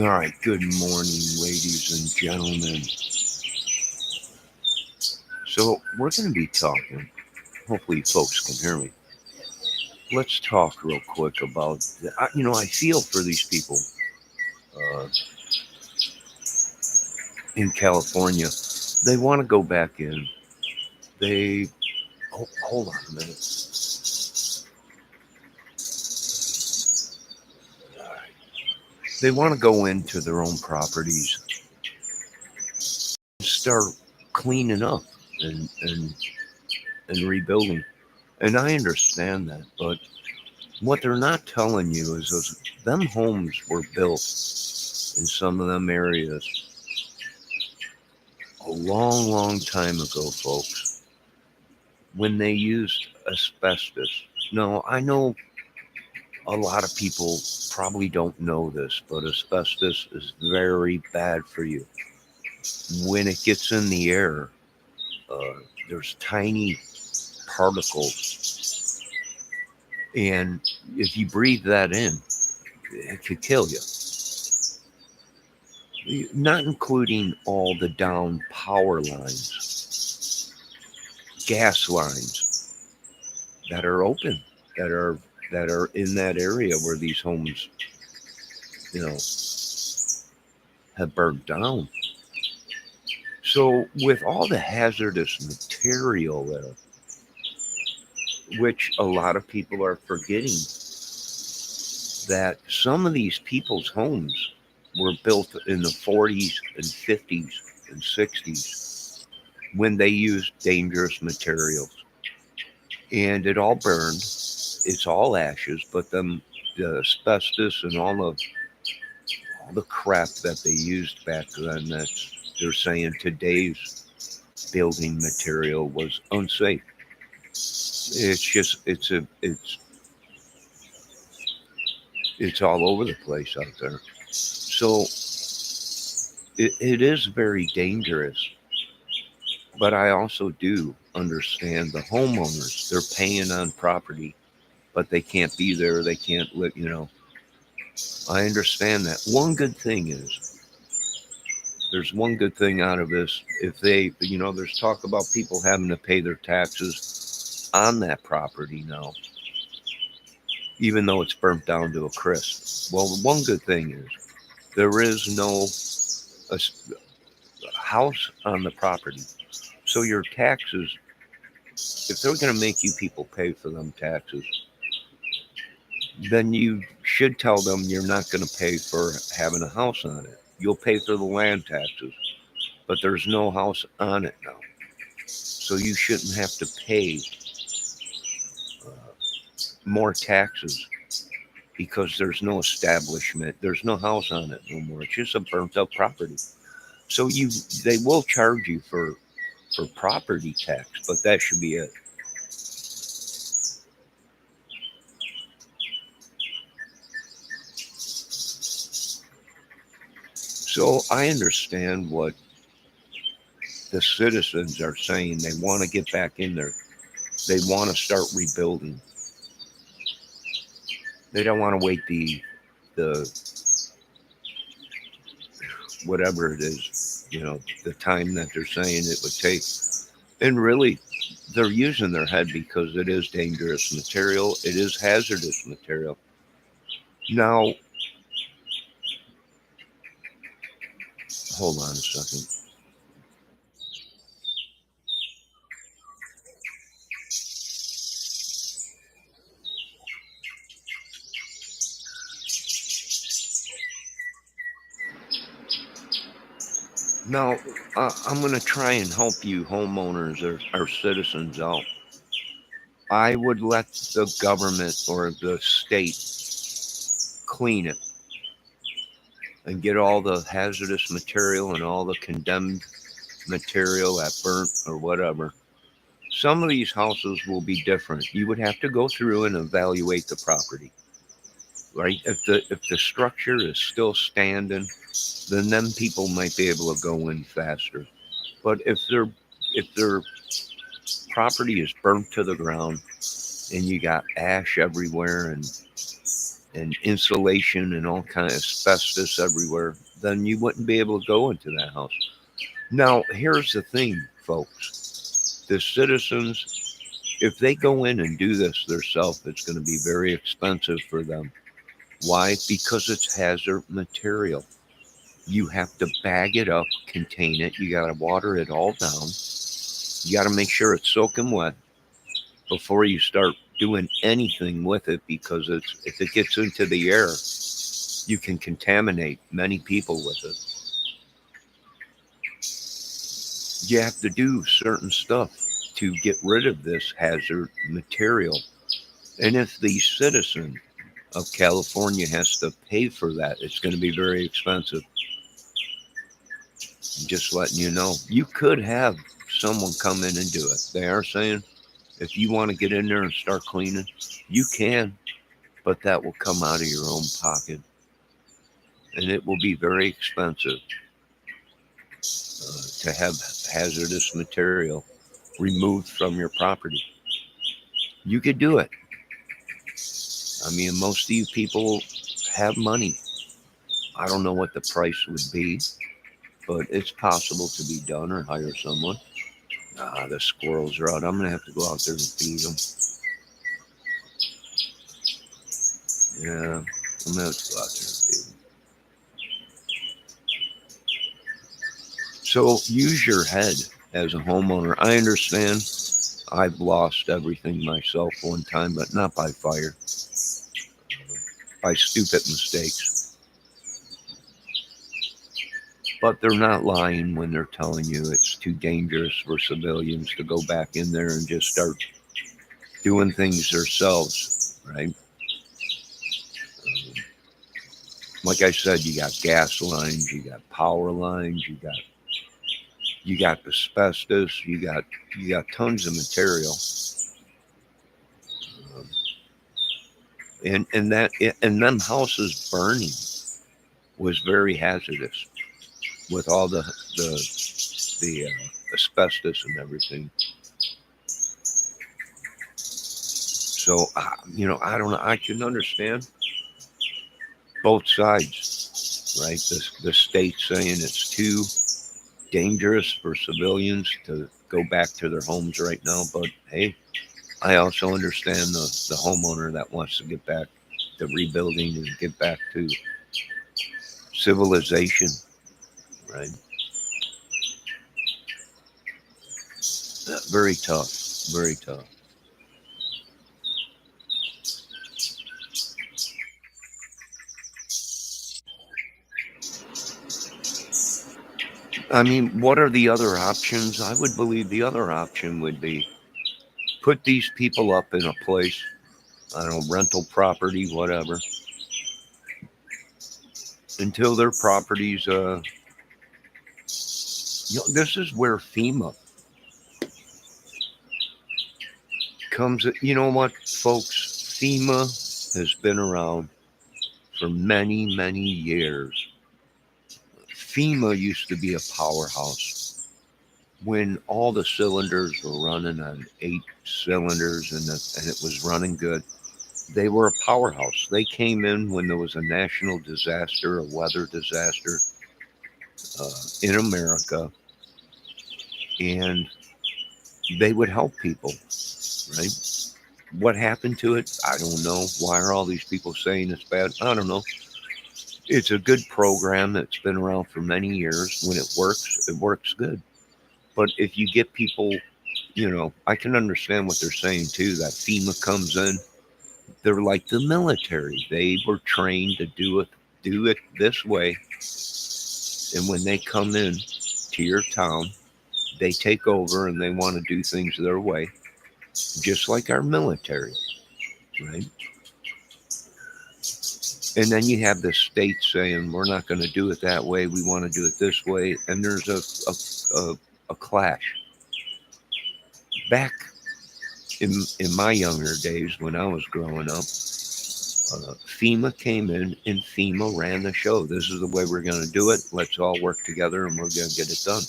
All right, good morning, ladies and gentlemen. So, we're going to be talking, hopefully, folks can hear me. Let's talk real quick about, I feel for these people uh, in California. They want to go back in. They, hold on a minute. They want to go into their own properties, start cleaning up and rebuilding. And I understand that, but what they're not telling you is them homes were built in some of them areas a long, long time ago, folks, when they used asbestos. No, I know a lot of people probably don't know this, but asbestos is very bad for you. When it gets in the air, there's tiny particles, and if you breathe that in, it could kill you. Not including all the down power lines, gas lines that are open, that are that are in that area where these homes, you know, have burned down. So with all the hazardous material there, which a lot of people are forgetting, that some of these people's homes were built in the 40s and 50s and 60s when they used dangerous materials, and it all burned. It's all ashes, but the asbestos and all the crap that they used back then, that's they're saying today's building material was unsafe. It's just it's all over the place out there. So it is very dangerous. But I also do understand the homeowners. They're paying on property, but they can't be there. They can't live. I understand that. One good thing is there's one good thing out of this. If there's talk about people having to pay their taxes on that property now, even though it's burnt down to a crisp. Well, the one good thing is there is no a house on the property. So your taxes, if they're going to make you people pay for them taxes, then you should tell them you're not going to pay for having a house on it. You'll pay for the land taxes, but there's no house on it now. So you shouldn't have to pay uh, more taxes because there's no establishment, there's no house on it no more. It's just a burnt up property. So they will charge you for property tax, but that should be it. So I understand what the citizens are saying. They want to get back in there. They want to start rebuilding. They don't want to wait the whatever it is, the time that they're saying it would take. And really, they're using their head because it is dangerous material. It is hazardous material. Now, hold on a second. Now, I'm going to try and help you, homeowners or citizens, out. I would let the government or the state clean it and get all the hazardous material and all the condemned material that burnt or whatever. Some of these houses will be different. You would have to go through and evaluate the property, right? If the structure is still standing, then them people might be able to go in faster. But if their property is burnt to the ground and you got ash everywhere and and insulation and all kind of asbestos everywhere, then you wouldn't be able to go into that house. Now, here's the thing, folks. The citizens, if they go in and do this themselves, it's going to be very expensive for them. Why? Because it's hazard material. You have to bag it up, contain it. You got to water it all down. You got to make sure it's soaking wet before you start doing anything with it, because if it gets into the air, you can contaminate many people with it. You have to do certain stuff to get rid of this hazard material. And if the citizen of California has to pay for that, it's going to be very expensive. Just letting you know. You could have someone come in and do it. They are saying if you want to get in there and start cleaning, you can, but that will come out of your own pocket. And it will be very expensive to have hazardous material removed from your property. You could do it. I mean, most of you people have money. I don't know what the price would be, but it's possible to be done, or hire someone. The squirrels are out. I'm going to have to go out there and feed them. Yeah, I'm going to have to go out there and feed them. So use your head as a homeowner. I understand I've lost everything myself one time, but not by fire, by stupid mistakes. But they're not lying when they're telling you it's too dangerous for civilians to go back in there and just start doing things themselves, right? Like I said, you got gas lines, you got power lines, you got asbestos, you got tons of material, um, and them houses burning was very hazardous with all the asbestos and everything. So I don't know. I can understand both sides, right? The state saying it's too dangerous for civilians to go back to their homes right now, but hey, I also understand the homeowner that wants to get back to rebuilding and get back to civilization, right? Very tough, very tough. I mean, what are the other options? I would believe the other option would be put these people up in a place, I don't know, rental property, whatever, until their properties, this is where FEMA comes. You know what, folks? FEMA has been around for many, many years. FEMA used to be a powerhouse when all the cylinders were running on 8 cylinders, and it was running good. They were a powerhouse. They came in when there was a national disaster, a weather disaster in America, and they would help people, right? What happened to it? I don't know. Why are all these people saying it's bad? I don't know. It's a good program that's been around for many years. When it works good. But if you get people, I can understand what they're saying too, that FEMA comes in. They're like the military. They were trained to do it this way. And when they come in to your town, they take over and they want to do things their way, just like our military, right? And then you have the state saying, we're not going to do it that way. We want to do it this way. And there's a clash. Back in my younger days when I was growing up, FEMA came in and FEMA ran the show. This is the way we're going to do it. Let's all work together and we're going to get it done.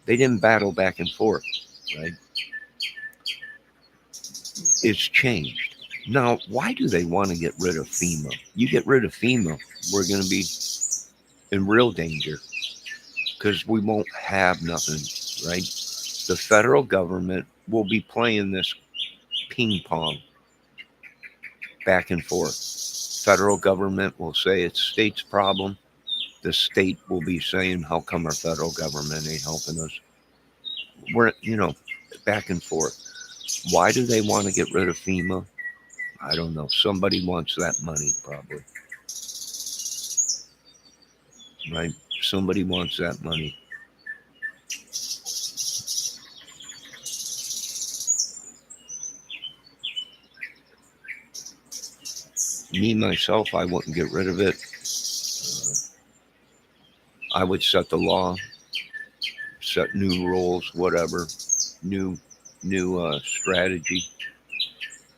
They didn't battle back and forth, right? It's changed. Now, why do they want to get rid of FEMA? You get rid of FEMA, we're going to be in real danger because we won't have nothing, right? The federal government will be playing this ping pong back and forth. Federal government will say it's state's problem. The state will be saying, how come our federal government ain't helping us? We're, back and forth. Why do they want to get rid of FEMA? I don't know. Somebody wants that money, probably, right? Somebody wants that money. Me, myself, I wouldn't get rid of it. I would set the law, set new rules, whatever, new strategy.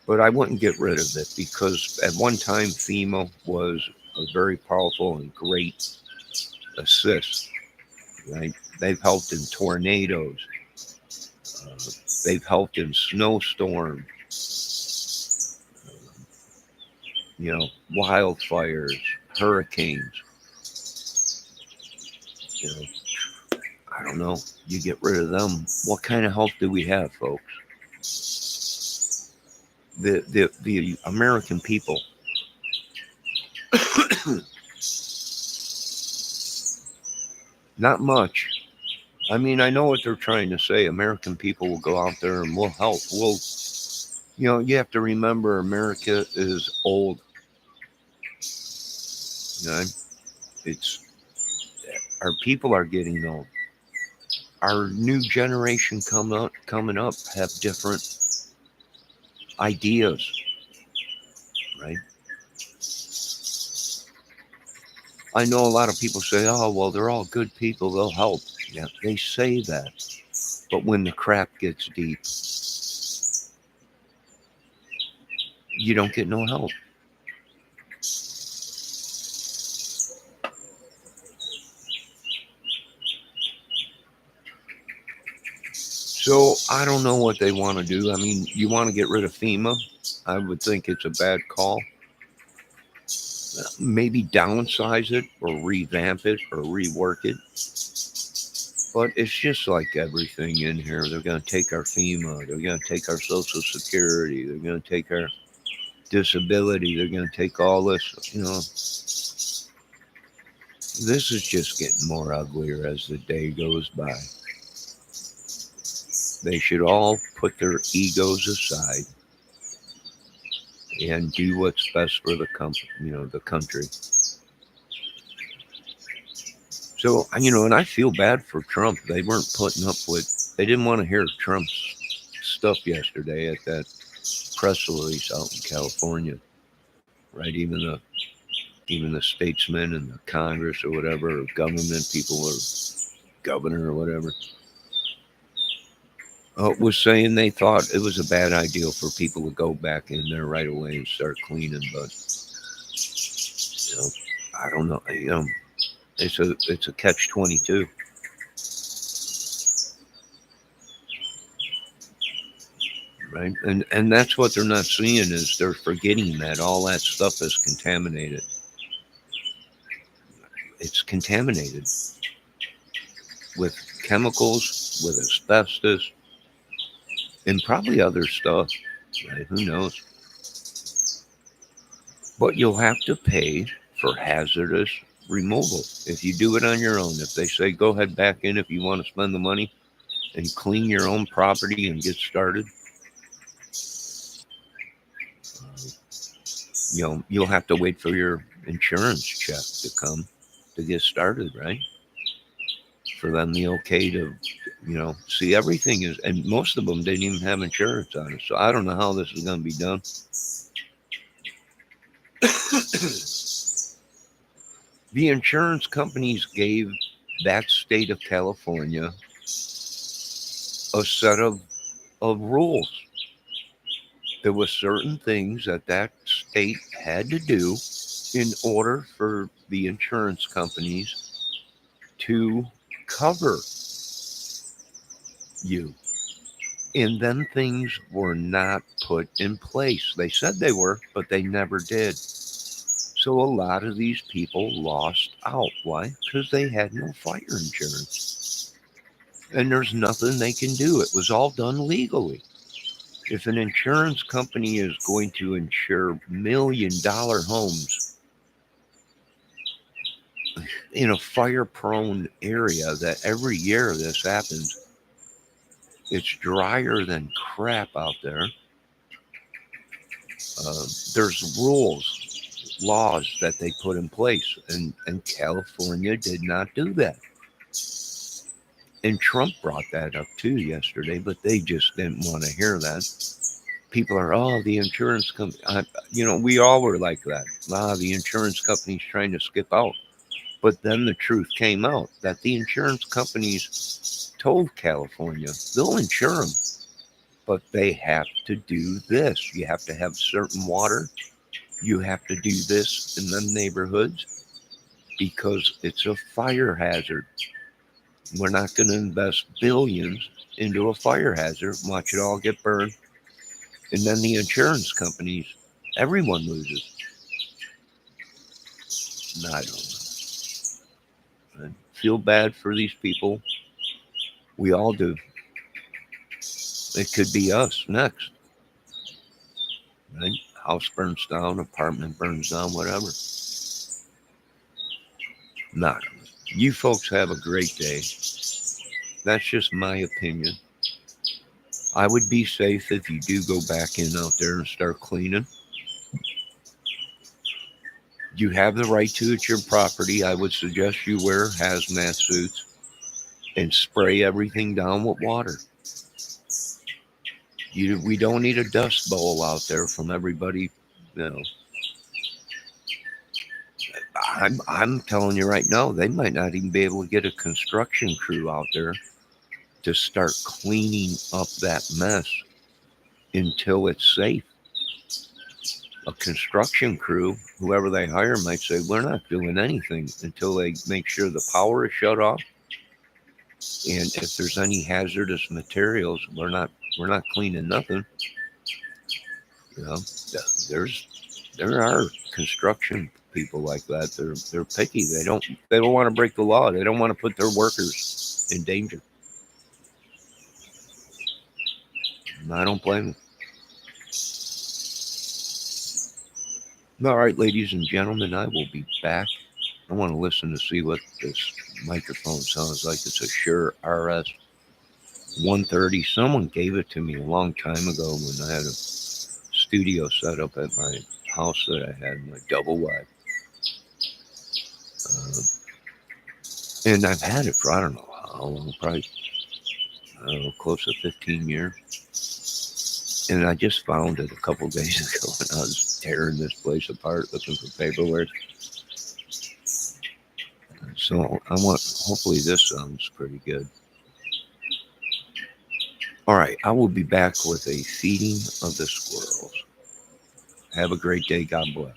But I wouldn't get rid of it because at one time FEMA was a very powerful and great assist. Right? They've helped in tornadoes. Uh, they've helped in snowstorms. You know, wildfires, hurricanes. You know, I don't know. You get rid of them. What kind of help do we have, folks? The American people. Not much. I mean, I know what they're trying to say. American people will go out there and we'll help. You have to remember America is old. You know, it's our people are getting old. Our new generation coming up have different ideas, right? I know a lot of people say, "Oh, well, they're all good people; they'll help." Yeah, they say that, but when the crap gets deep, you don't get no help. So I don't know what they want to do. I mean, you want to get rid of FEMA? I would think it's a bad call. Maybe downsize it or revamp it or rework it. But it's just like everything in here. They're going to take our FEMA. They're going to take our Social Security. They're going to take our disability. They're going to take all this. This is just getting more uglier as the day goes by. They should all put their egos aside and do what's best for the country. So, and I feel bad for Trump. They weren't putting up with, they didn't want to hear Trump's stuff yesterday at that press release out in California, right? Even the statesmen and the Congress or whatever, or government people or governor or whatever, was saying they thought it was a bad idea for people to go back in there right away and start cleaning. But you know, I don't know. It's a catch-22. Right? And that's what they're not seeing is they're forgetting that all that stuff is contaminated. It's contaminated with chemicals, with asbestos, and probably other stuff. Right? Who knows? But you'll have to pay for hazardous removal if you do it on your own. If they say go ahead back in if you want to spend the money and clean your own property and get started, you'll have to wait for your insurance check to come to get started, right? For them, the okay to, see everything is, and most of them didn't even have insurance on it. So I don't know how this is going to be done. The insurance companies gave that state of California a set of rules. There were certain things that state had to do in order for the insurance companies to cover you. And then things were not put in place. They said they were, but they never did. So a lot of these people lost out. Why? Because they had no fire insurance. And there's nothing they can do. It was all done legally. If an insurance company is going to insure $1 million homes in a fire prone area that every year this happens, it's drier than crap out there. There's rules, laws that they put in place, and California did not do that. And Trump brought that up too yesterday, but they just didn't want to hear that. People are, oh, the insurance company. We all were like that. The insurance company's trying to skip out. But then the truth came out that the insurance companies told California they'll insure them, but they have to do this. You have to have certain water. You have to do this in the neighborhoods because it's a fire hazard. We're not going to invest billions into a fire hazard, watch it all get burned. And then the insurance companies, everyone loses. I don't know. I feel bad for these people. We all do. It could be us next. Right? House burns down, apartment burns down, whatever. Not. You folks have a great day. That's just my opinion. I would be safe if you do go back in out there and start cleaning. You have the right to. It's your property. I would suggest you wear hazmat suits and spray everything down with water. We don't need a dust bowl out there from everybody. You know, I'm telling you right now, they might not even be able to get a construction crew out there to start cleaning up that mess until it's safe. A construction crew, whoever they hire, might say, we're not doing anything until they make sure the power is shut off. And if there's any hazardous materials, we're not cleaning nothing. You know, there are construction people like that. They're picky. They don't want to break the law. They don't want to put their workers in danger. And I don't blame them. All right, ladies and gentlemen, I will be back. I want to listen to see what this microphone sounds like. It's a Shure RS 130. Someone gave it to me a long time ago when I had a studio set up at my house that I had, my double wide. And I've had it for I don't know how long, probably close to 15 years. And I just found it a couple days ago when I was tearing this place apart looking for paperwork. So hopefully this sounds pretty good. All right, I will be back with a feeding of the squirrels. Have a great day. God bless.